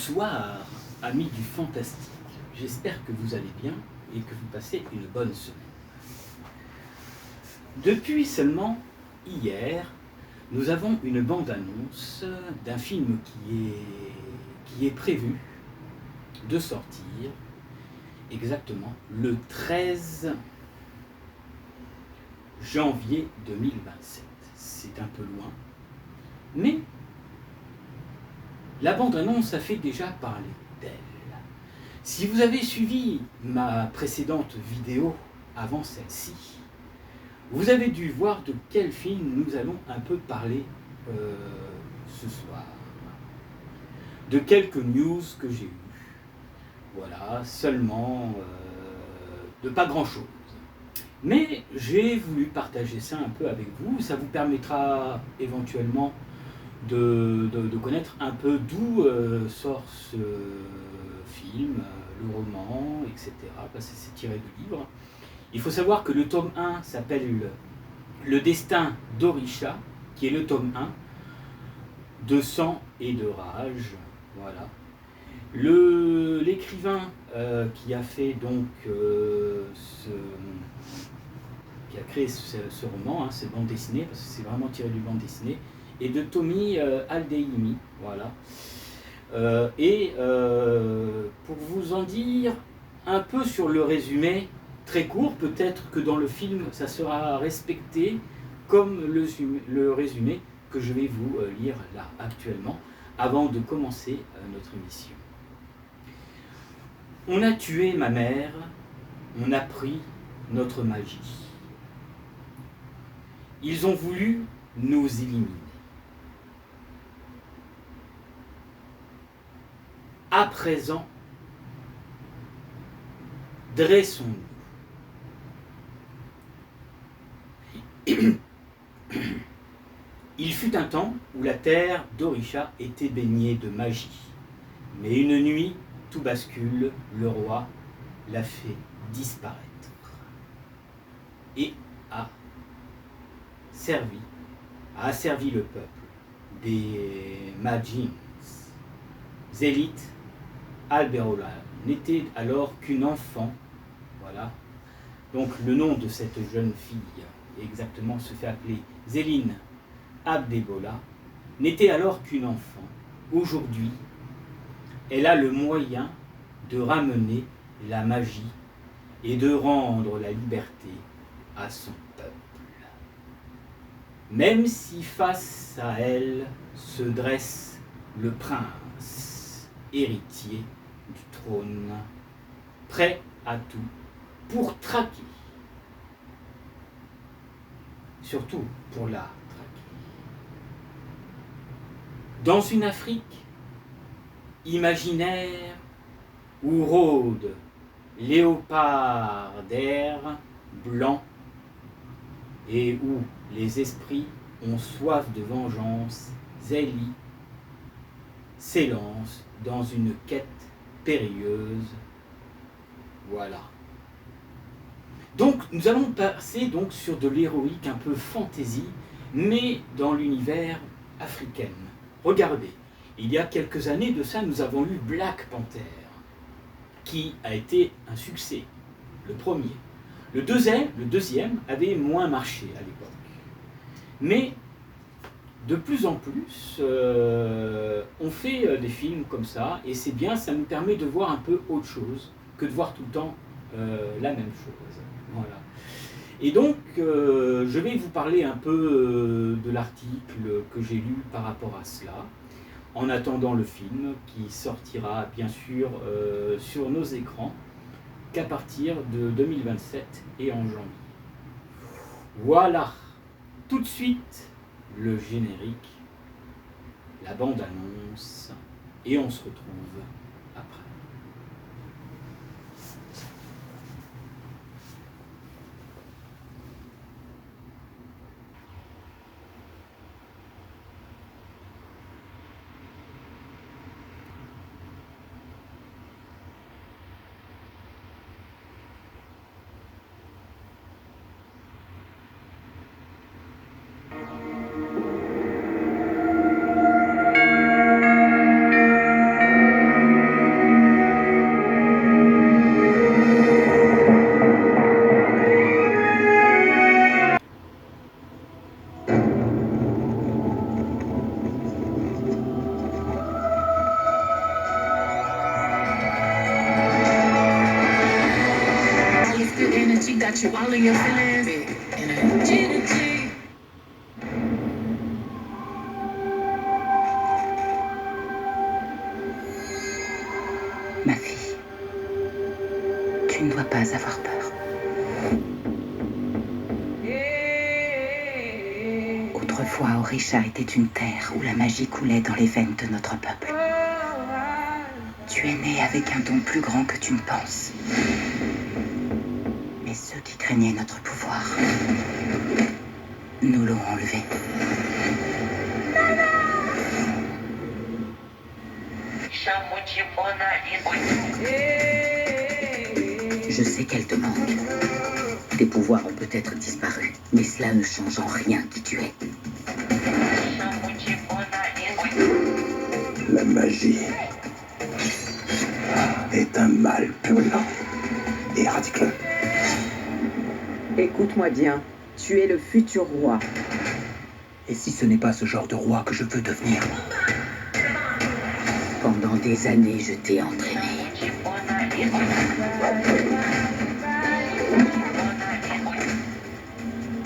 Bonsoir, amis du fantastique. J'espère que vous allez bien et que vous passez une bonne semaine. Depuis seulement hier, nous avons une bande-annonce d'un film qui est prévu de sortir exactement le 13 janvier 2027. C'est un peu loin, mais la bande-annonce a fait déjà parler d'elle. Si vous avez suivi ma précédente vidéo avant celle-ci, vous avez dû voir de quel film nous allons un peu parler ce soir. De quelques news que j'ai eues. Voilà, seulement de pas grand-chose. Mais j'ai voulu partager ça un peu avec vous. Ça vous permettra éventuellement de connaître un peu d'où sort ce film, le roman, etc. Parce que c'est tiré de livres. Il faut savoir que le tome 1 s'appelle Le destin d'Orisha, qui est le tome 1 de sang et de rage. Voilà. L'écrivain qui a fait donc qui a créé ce roman, cette bande dessinée, parce que c'est vraiment tiré du bande dessinée, et de Tommy Aldeimi, voilà. Pour vous en dire un peu sur le résumé, très court, peut-être que dans le film ça sera respecté comme le résumé que je vais vous lire là actuellement, avant de commencer notre émission. On a tué ma mère, on a pris notre magie. Ils ont voulu nous éliminer. À présent, dressons-nous. Il fut un temps où la terre d'Orisha était baignée de magie. Mais une nuit, tout bascule, le roi l'a fait disparaître. Et a asservi le peuple des Magins. Zélith Alberola n'était alors qu'une enfant, voilà. Donc le nom de cette jeune fille, exactement, se fait appeler Zéline Abdebola, n'était alors qu'une enfant. Aujourd'hui, elle a le moyen de ramener la magie et de rendre la liberté à son peuple. Même si face à elle se dresse le prince, héritier du trône, prêt à tout pour traquer. Surtout pour la traquer. Dans une Afrique imaginaire où rôdent léopards d'air blanc et où les esprits ont soif de vengeance, Zélie s'élance dans une quête périlleuse. Voilà. Donc nous allons passer donc sur de l'héroïque un peu fantaisie, mais dans l'univers africain. Regardez, il y a quelques années de ça, nous avons eu Black Panther, qui a été un succès, le premier. Le deuxième avait moins marché à l'époque. Mais de plus en plus, on fait des films comme ça, et c'est bien, ça nous permet de voir un peu autre chose que de voir tout le temps la même chose. Voilà. Et donc, je vais vous parler un peu de l'article que j'ai lu par rapport à cela, en attendant le film qui sortira bien sûr sur nos écrans qu'à partir de 2027 et en janvier. Voilà, tout de suite le générique, la bande-annonce, et on se retrouve après. Ma fille, tu ne dois pas avoir peur. Autrefois, Orisha était une terre où la magie coulait dans les veines de notre peuple. Tu es né avec un don plus grand que tu ne penses. Mais ceux qui craignaient notre pouvoir nous l'ont enlevé. Je sais qu'elle te manque. Tes pouvoirs ont peut-être disparu, mais cela ne change en rien qui tu es. La magie est un mal purulent. Éradique-le. Écoute-moi bien, tu es le futur roi. Et si ce n'est pas ce genre de roi que je veux devenir? Pendant des années, je t'ai entraîné.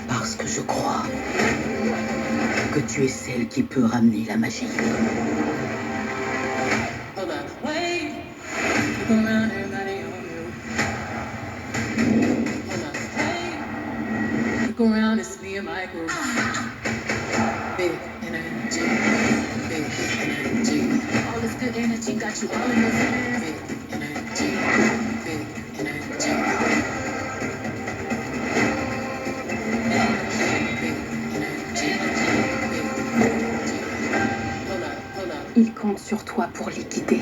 Parce que je crois que tu es celle qui peut ramener la magie. Around it's me and my group. Big energy, big energy. All this good energy got you all in your feelings. Big energy, big energy. Il compte sur toi pour liquider.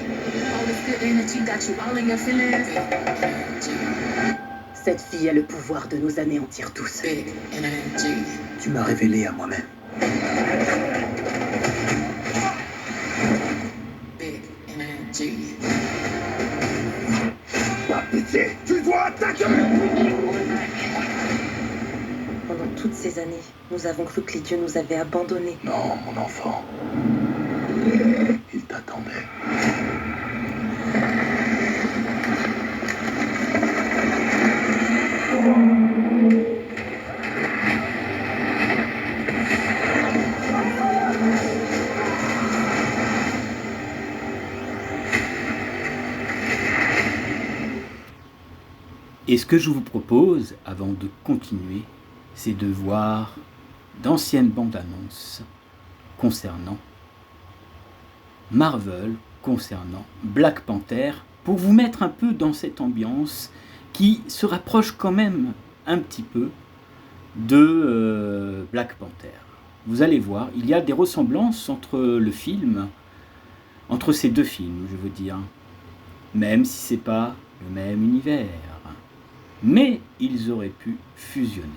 Cette fille a le pouvoir de nous anéantir tous. Tu m'as révélé à moi-même. Pas pitié, tu dois attaquer! Pendant toutes ces années, nous avons cru que les dieux nous avaient abandonnés. Non, mon enfant. Il t'attendait. Et ce que je vous propose, avant de continuer, c'est de voir d'anciennes bandes annonces concernant Marvel, concernant Black Panther, pour vous mettre un peu dans cette ambiance qui se rapproche quand même un petit peu de Black Panther. Vous allez voir, il y a des ressemblances entre entre ces deux films, je veux dire, même si c'est pas le même univers. Mais ils auraient pu fusionner.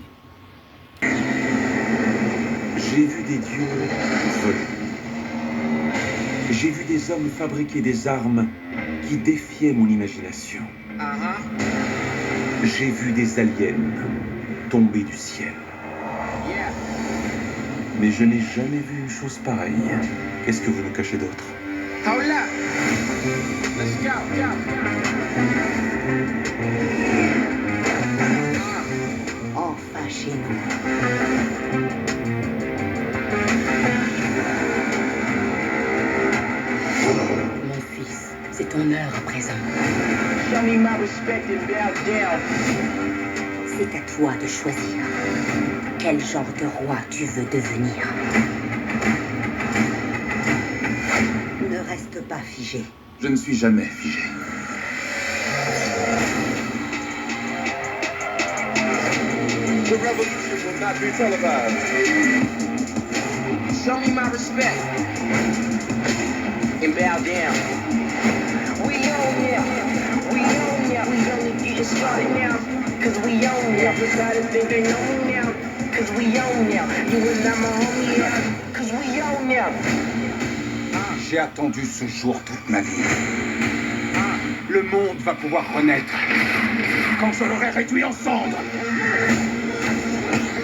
J'ai vu des dieux voler. J'ai vu des hommes fabriquer des armes qui défiaient mon imagination. J'ai vu des aliens tomber du ciel. Mais je n'ai jamais vu une chose pareille. Qu'est-ce que vous nous cachez d'autre? Enfin chez nous. Mon fils, c'est ton heure à présent. C'est à toi de choisir quel genre de roi tu veux devenir. Ne reste pas figé. Je ne suis jamais figé. The revolution will not be televised. Show me my respect and bow down. We own ya, we own ya. We only getting started now, cause we own ya. Decided think they know me now, cause we own ya. You and I'm a homie, yeah, cause we own ya. J'ai attendu ce jour toute ma vie. Le monde va pouvoir renaître quand je l'aurai réduit en cendres.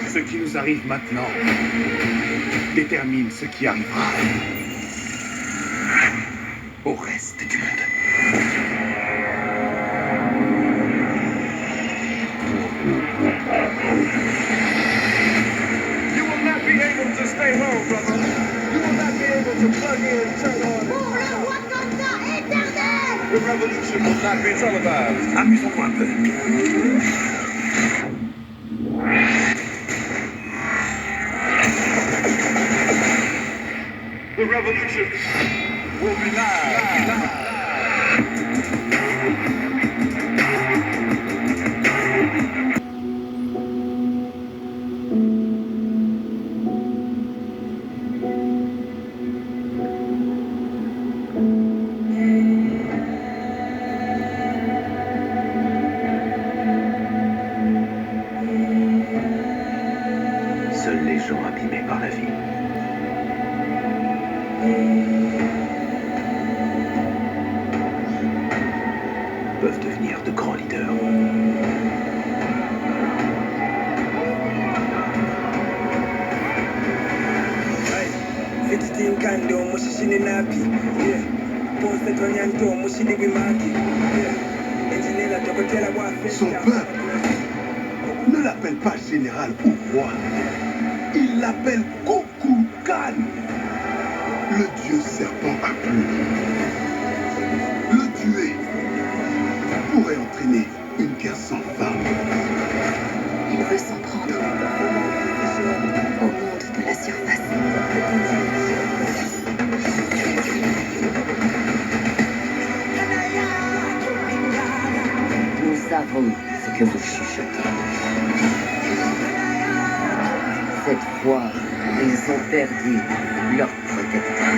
Ce qui nous arrive maintenant détermine ce qui arrivera au reste du monde. stay home, brother. You will not be able to plug in and turn on. The revolution will not be televised. Amusons-nous un peu. The revolution will be live. Seuls les gens abîmés par la vie peuvent devenir de grands leaders. Son peuple ne l'appelle pas général ou roi. Il l'appelle Kukulkan. Le dieu serpent à plumes. Le tuer pourrait entraîner une guerre sans fin. Il veut s'en prendre au monde de la surface. Nous savons ce que vous chuchotez. Cette fois, ils ont perdu leur protecteur.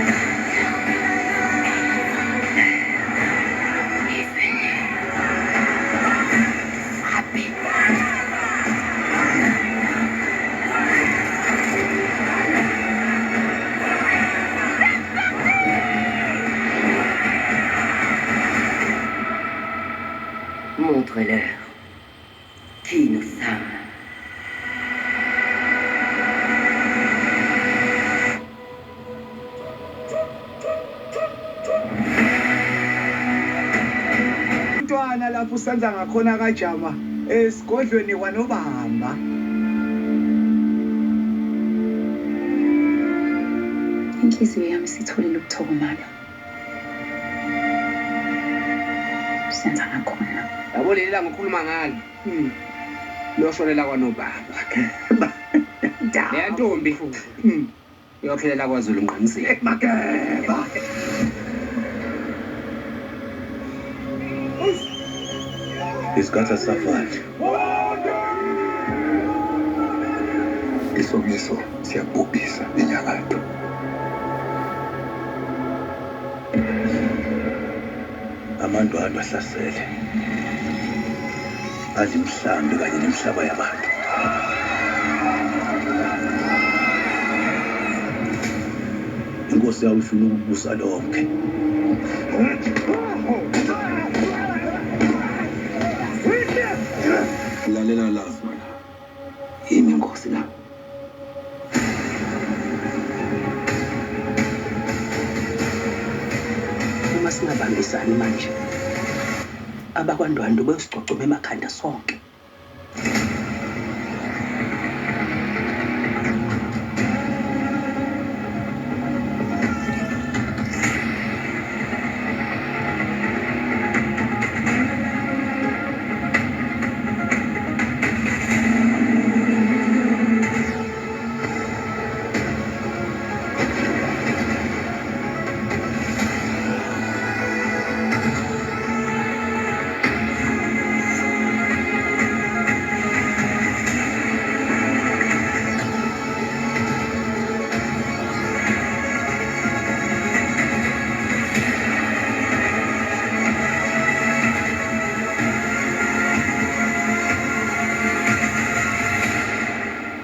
Est venu frapper. Montrez-leur qui nous sommes. Umntwana lapho usenza ngakhona kajama esigodlweni kwanobamba. Inhliziyo yami isitholile ukuthokomala. Senza ngakhona. Yabo leli la ngikhuluma ngalo. Loshonela kwanobaba. Le ntombi. Uyophelela kwaZulu Mnqanisile. Makeba. Isikhathi safanje. Isomiso siyabhubhisa enyakatho. Amandwandwe ahlasele. Adla imihlambi kanye nemihlaba yabantu. Inkosi yawo ifuna ukubusa lonke. Lalela la. Yimi inkosi la. Uma singabambisani manje. Abakwandwandwe besigcogcoma emakhanda sonke.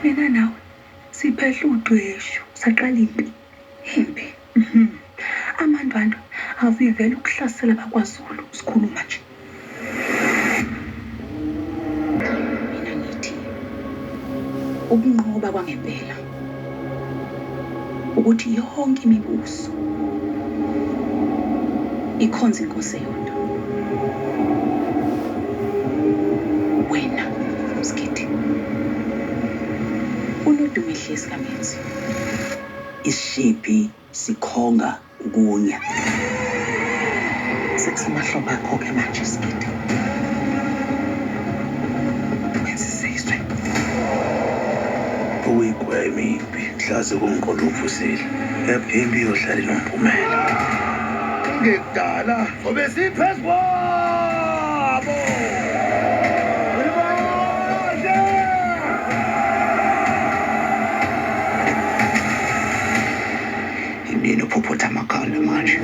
Mina nawe siphehla udweshu saqala impi. Impi. Amandwandwe avivela ukuhlasela bakwaZulu sikhuluma nje. Mina ngithi ukunqoba kwangempela ukuthi yonke imibuso ikhonza inkosi yodwa. Wena Msikete unodumihle esikamenzi isishiphi sikhonga ukunya sekusemahlombe akho-ke manje Sigidi wenzisizwe Uyigweme impi hlaze kumqondo uvusile yaphimbi iyohlala inomphumela ngekudala ngobe siphezu kwabo inini uphuphutha amakhala manje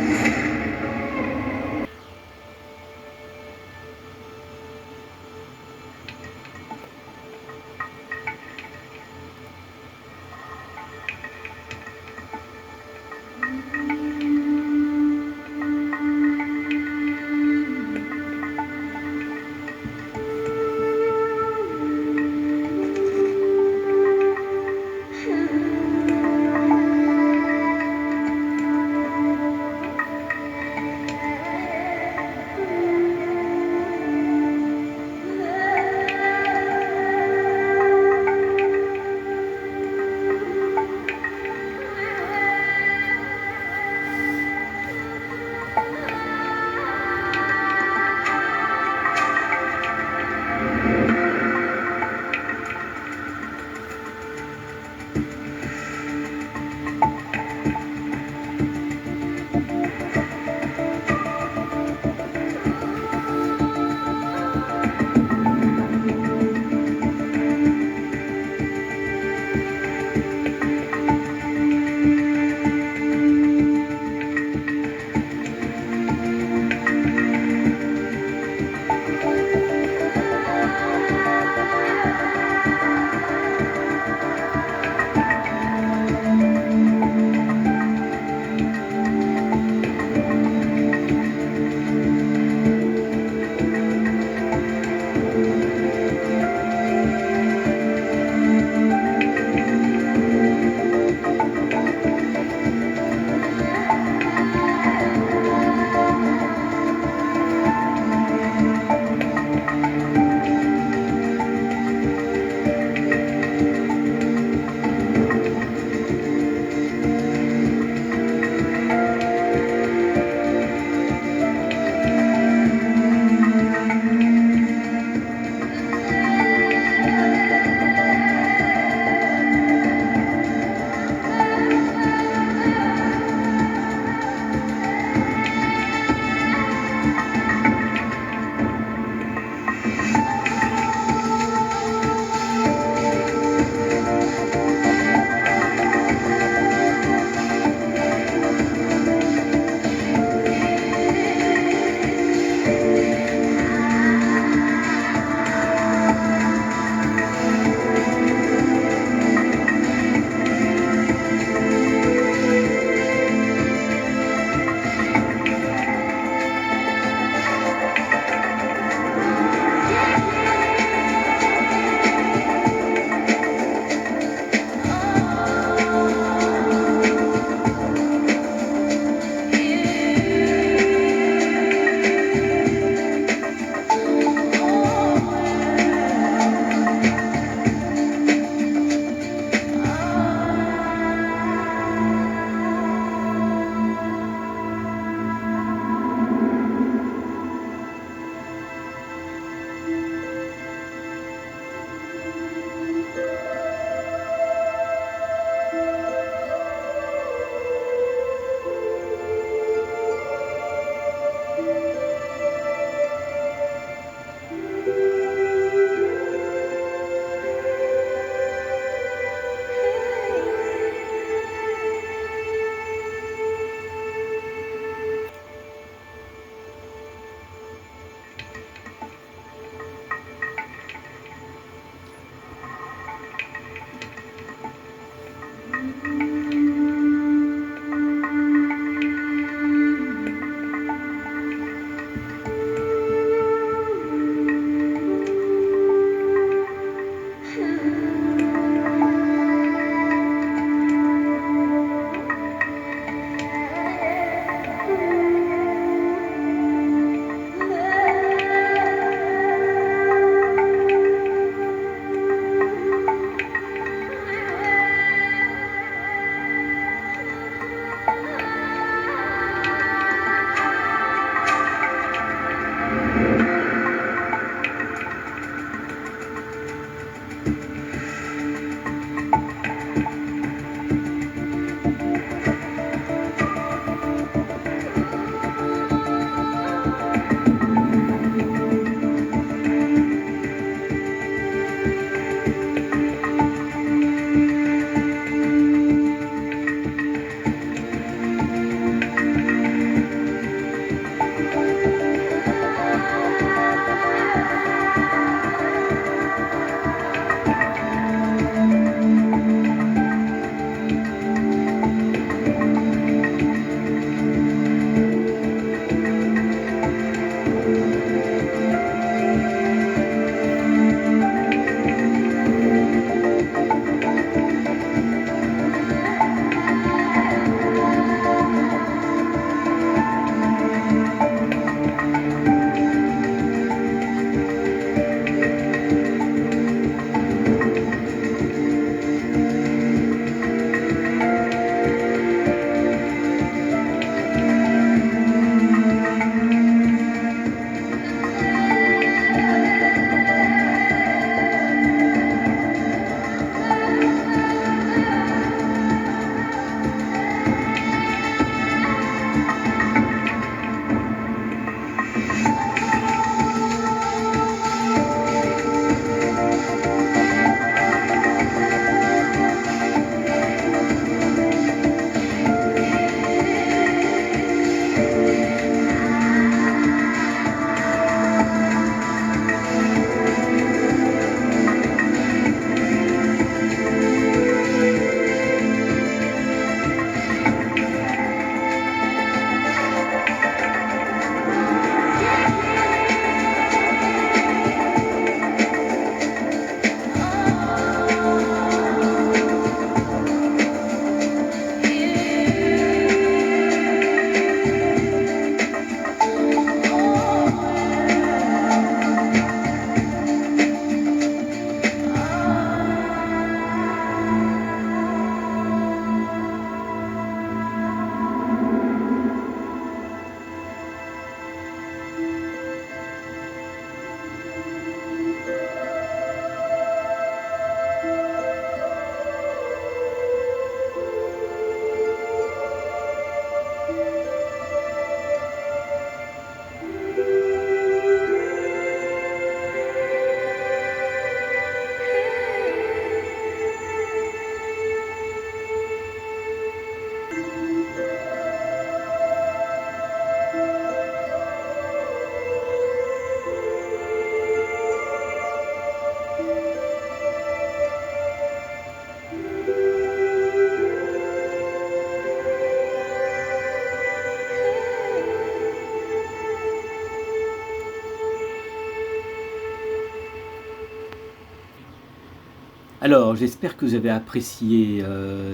Alors, j'espère que vous avez apprécié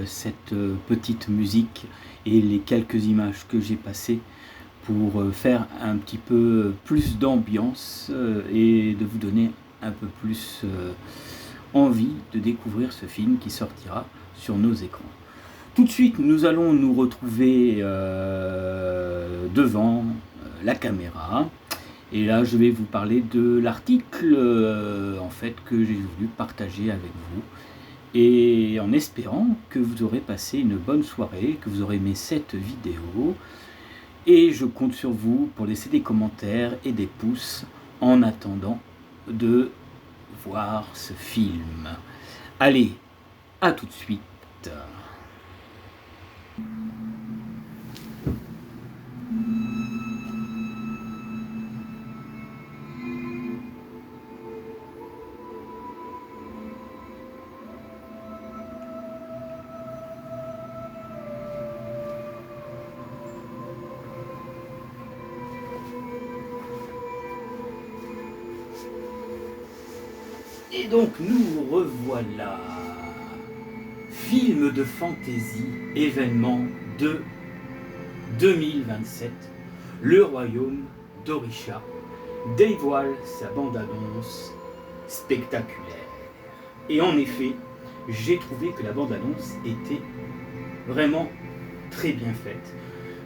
cette petite musique et les quelques images que j'ai passées pour faire un petit peu plus d'ambiance et de vous donner un peu plus envie de découvrir ce film qui sortira sur nos écrans. Tout de suite, nous allons nous retrouver devant la caméra. Et là, je vais vous parler de l'article en fait, que j'ai voulu partager avec vous. Et en espérant que vous aurez passé une bonne soirée, que vous aurez aimé cette vidéo. Et je compte sur vous pour laisser des commentaires et des pouces en attendant de voir ce film. Allez, à tout de suite. Et donc nous revoilà. Film de fantasy, événement de 2027. Le royaume d'Orisha dévoile sa bande-annonce spectaculaire. Et en effet, j'ai trouvé que la bande-annonce était vraiment très bien faite.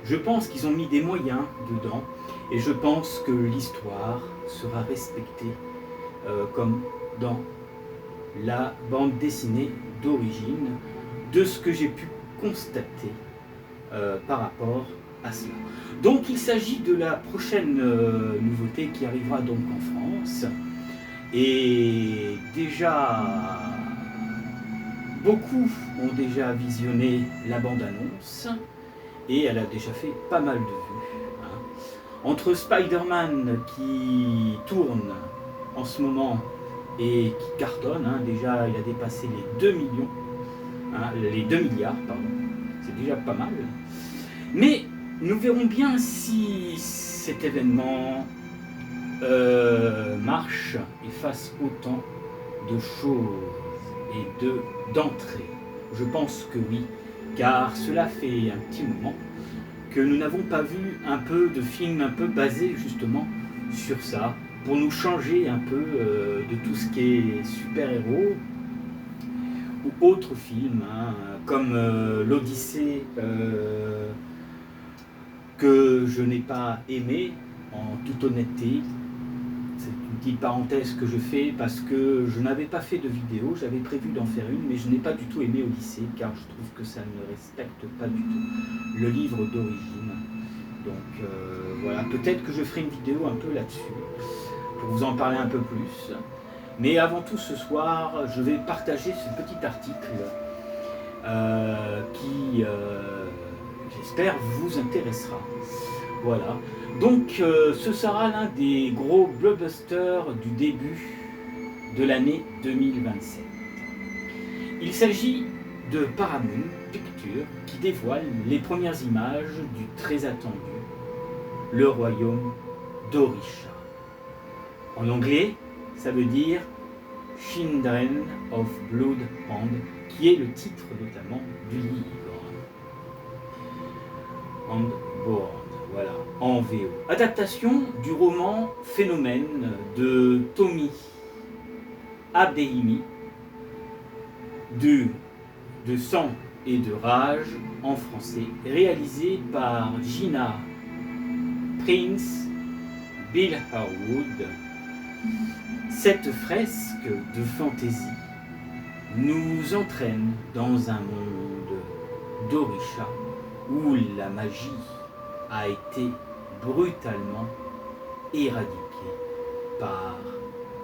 Je pense qu'ils ont mis des moyens dedans et je pense que l'histoire sera respectée comme dans la bande dessinée d'origine, de ce que j'ai pu constater par rapport à cela. Donc il s'agit de la prochaine nouveauté qui arrivera donc en France. Et déjà, beaucoup ont déjà visionné la bande-annonce et elle a déjà fait pas mal de vues. Entre Spider-Man qui tourne en ce moment et qui cartonne, déjà il a dépassé les 2 millions, les 2 milliards, pardon, c'est déjà pas mal. Mais nous verrons bien si cet événement marche et fasse autant de choses et d'entrées. Je pense que oui, car cela fait un petit moment que nous n'avons pas vu un peu de film un peu basé justement sur ça, pour nous changer un peu de tout ce qui est super-héros ou autres films, comme l'Odyssée que je n'ai pas aimé, en toute honnêteté. C'est une petite parenthèse que je fais parce que je n'avais pas fait de vidéo, j'avais prévu d'en faire une, mais je n'ai pas du tout aimé Odyssée, car je trouve que ça ne respecte pas du tout le livre d'origine. Donc voilà, peut-être que je ferai une vidéo un peu là-dessus, pour vous en parler un peu plus. Mais avant tout, ce soir, je vais partager ce petit article qui, j'espère, vous intéressera. Voilà. Donc, ce sera l'un des gros blockbusters du début de l'année 2027. Il s'agit de Paramount Pictures qui dévoile les premières images du très attendu Le Royaume d'Orisha. En anglais, ça veut dire Children of Blood Hand, qui est le titre notamment du livre. Handborn, voilà, en VO. Adaptation du roman Phénomène de Tommy Abdehimi, de sang et de rage en français, réalisé par Gina Prince, Bill Harwood. Cette fresque de fantaisie nous entraîne dans un monde d'Orisha où la magie a été brutalement éradiquée par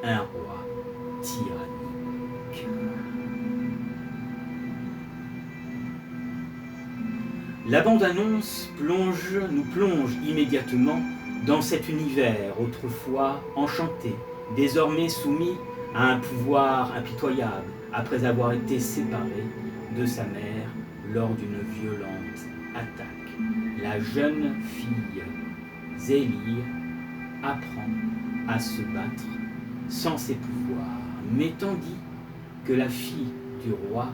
un roi tyrannique. La bande-annonce nous plonge immédiatement dans cet univers autrefois enchanté, désormais soumis à un pouvoir impitoyable, après avoir été séparé de sa mère lors d'une violente attaque. La jeune fille Zélie apprend à se battre sans ses pouvoirs, mais tandis que la fille du roi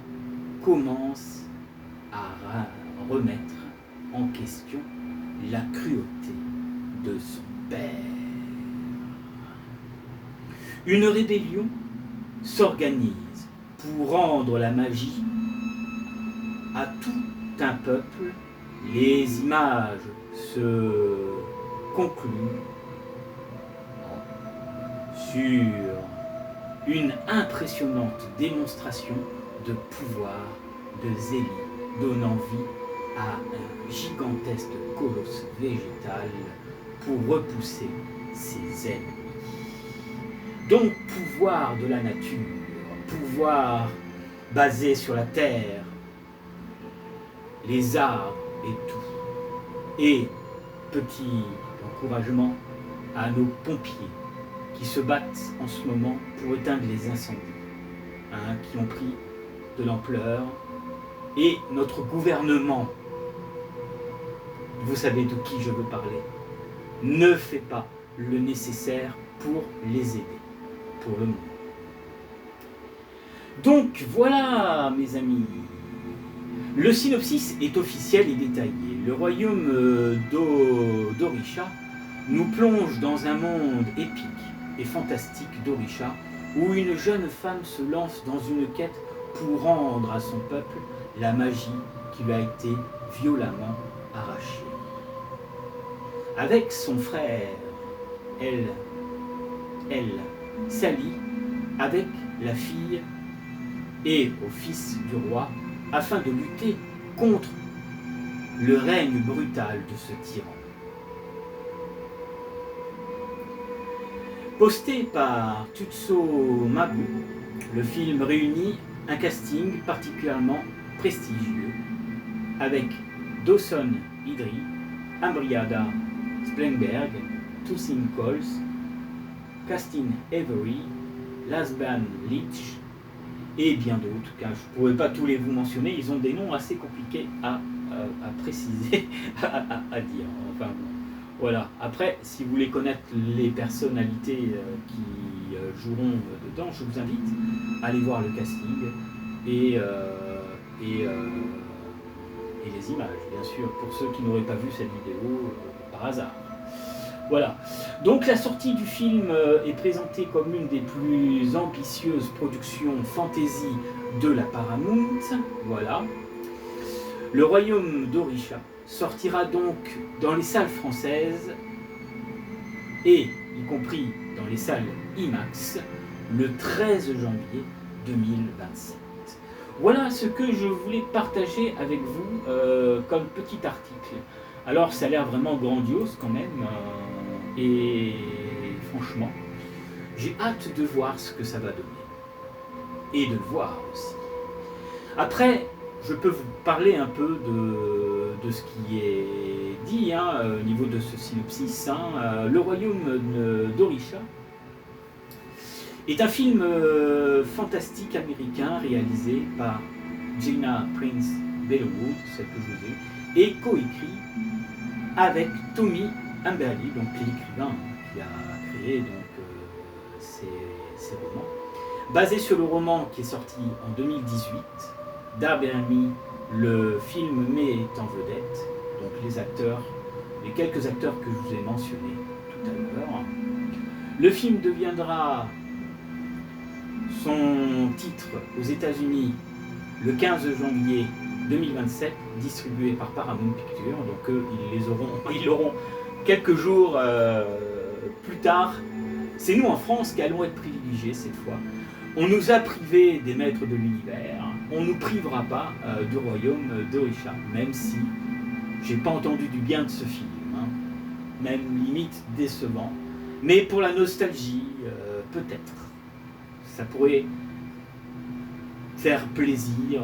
commence à remettre en question la cruauté de son père. Une rébellion s'organise pour rendre la magie à tout un peuple. Les images se concluent sur une impressionnante démonstration de pouvoir de Zélie, donnant vie à un gigantesque colosse végétal pour repousser ses ennemis. Donc, pouvoir de la nature, pouvoir basé sur la terre, les arbres et tout. Et petit encouragement à nos pompiers qui se battent en ce moment pour éteindre les incendies, qui ont pris de l'ampleur. Et notre gouvernement, vous savez de qui je veux parler, ne fait pas le nécessaire pour les aider, pour le moment. Donc voilà, mes amis, le synopsis est officiel et détaillé. Le royaume d'Orisha nous plonge dans un monde épique et fantastique d'Orisha, où une jeune femme se lance dans une quête pour rendre à son peuple la magie qui lui a été violemment arrachée. Avec son frère, elle s'allie avec la fille et au fils du roi afin de lutter contre le règne brutal de ce tyran. Posté par Tutso Mabu, le film réunit un casting particulièrement prestigieux avec Dawson Idri, Ambriada Splenberg, Toussaint Coles, Castin Avery, Lasban Leach et bien d'autres, car je ne pourrais pas tous les vous mentionner, ils ont des noms assez compliqués à préciser, à dire. Enfin, voilà. Après, si vous voulez connaître les personnalités qui joueront dedans, je vous invite à aller voir le casting et les images, bien sûr, pour ceux qui n'auraient pas vu cette vidéo par hasard. Voilà. Donc la sortie du film est présentée comme une des plus ambitieuses productions fantasy de la Paramount. Voilà. Le royaume d'Orisha sortira donc dans les salles françaises et y compris dans les salles IMAX le 13 janvier 2027. Voilà ce que je voulais partager avec vous comme petit article. Alors ça a l'air vraiment grandiose quand même et franchement j'ai hâte de voir ce que ça va donner et de le voir aussi. Après je peux vous parler un peu de ce qui est dit au niveau de ce synopsis. Le royaume d'Orisha est un film fantastique américain réalisé par Gina Prince Bellwood, celle que je vous ai, et coécrit avec Tommy Amberly, donc l'écrivain qui a créé donc, ces romans, basé sur le roman qui est sorti en 2018 d'Arbermi. Le film met en vedette donc les quelques acteurs que je vous ai mentionnés tout à l'heure. Le film deviendra son titre aux États-Unis le 15 janvier 2027, distribué par Paramount Pictures. Donc ils l'auront quelques jours plus tard. C'est nous en France qui allons être privilégiés cette fois. On nous a privés des maîtres de l'univers, on ne nous privera pas du royaume d'Orisha, même si j'ai pas entendu du bien de ce film, même limite décevant. Mais pour la nostalgie, peut-être. Ça pourrait faire plaisir,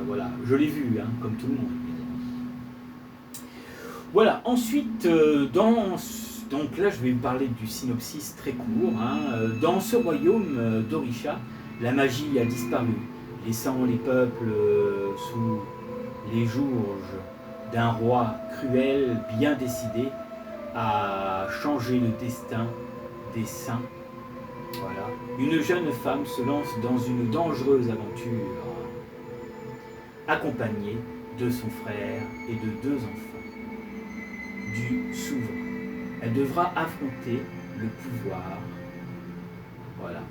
voilà. Je l'ai vu, comme tout le monde. Voilà, ensuite, donc là, je vais vous parler du synopsis très court. Dans ce royaume d'Orisha, la magie a disparu, laissant les peuples sous les jourges d'un roi cruel bien décidé à changer le destin des saints Voilà. Une jeune femme se lance dans une dangereuse aventure, accompagnée de son frère et de 2 enfants, du souverain. Elle devra affronter le pouvoir, voilà,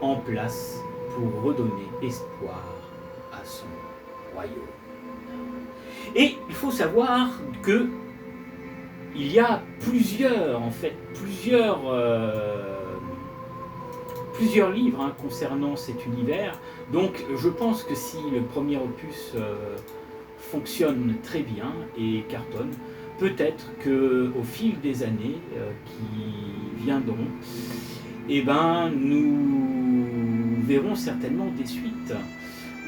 en place pour redonner espoir à son royaume. Et il faut savoir que il y a plusieurs livres concernant cet univers. Donc je pense que si le premier opus fonctionne très bien et cartonne, peut-être qu'au fil des années qui viendront, eh ben, nous verrons certainement des suites.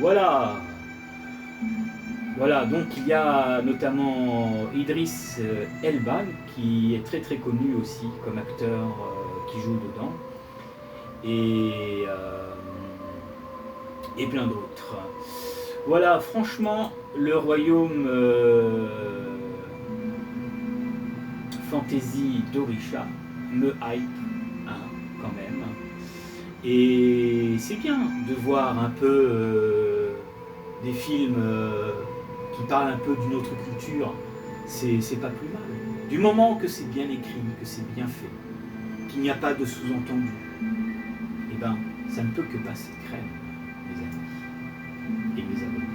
Voilà. Voilà, donc il y a notamment Idriss Elba, qui est très très connu aussi comme acteur qui joue dedans, et plein d'autres. Voilà, franchement, le royaume fantasy d'Orisha me hype, quand même. Et c'est bien de voir un peu des films qui parlent un peu d'une autre culture, c'est pas plus mal. Du moment que c'est bien écrit, que c'est bien fait, qu'il n'y a pas de sous-entendu, eh ben, ça ne peut que passer crème, mes amis et mes abonnés.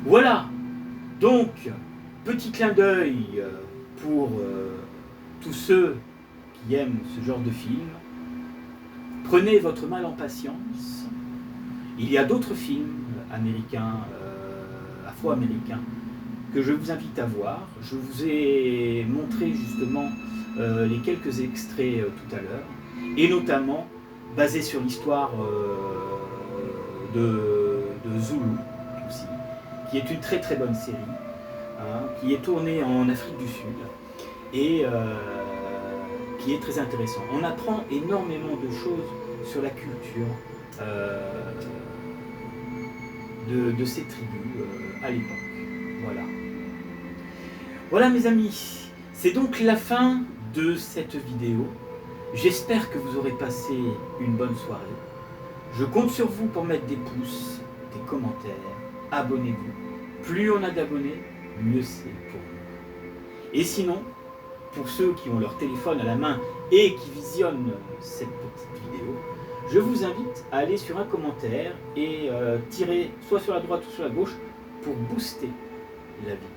Voilà, donc, petit clin d'œil pour tous ceux qui aiment ce genre de film. Prenez votre mal en patience. Il y a d'autres films américains, afro-américains, que je vous invite à voir. Je vous ai montré justement les quelques extraits tout à l'heure, et notamment basés sur l'histoire de Zulu aussi, qui est une très très bonne série, qui est tournée en Afrique du Sud, et qui est très intéressant. On apprend énormément de choses sur la culture de ces tribus à l'époque. Voilà. Voilà mes amis, c'est donc la fin de cette vidéo. J'espère que vous aurez passé une bonne soirée. Je compte sur vous pour mettre des pouces, des commentaires, abonnez-vous. Plus on a d'abonnés, mieux c'est pour nous. Et sinon, pour ceux qui ont leur téléphone à la main et qui visionnent cette petite vidéo, je vous invite à aller sur un commentaire et tirer soit sur la droite ou sur la gauche pour booster la vidéo.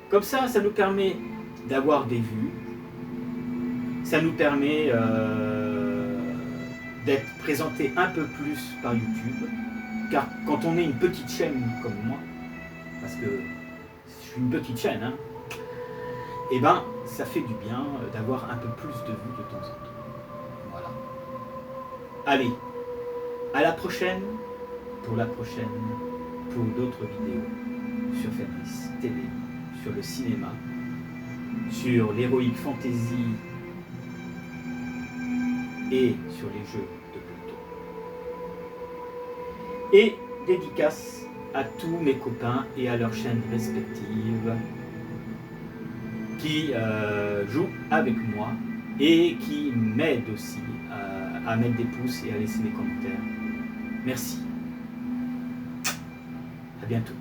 Comme ça, ça nous permet d'avoir des vues, ça nous permet d'être présenté un peu plus par YouTube, car quand on est une petite chaîne comme moi, parce que je suis une petite chaîne, et ben ça fait du bien d'avoir un peu plus de vues de temps en temps. Voilà. Allez, à la prochaine, pour d'autres vidéos sur Fenris TV, sur le cinéma, sur l'héroïque fantasy et sur les jeux de plateau. Et dédicace à tous mes copains et à leurs chaînes respectives qui jouent avec moi et qui m'aident aussi à mettre des pouces et à laisser des commentaires. Merci. À bientôt.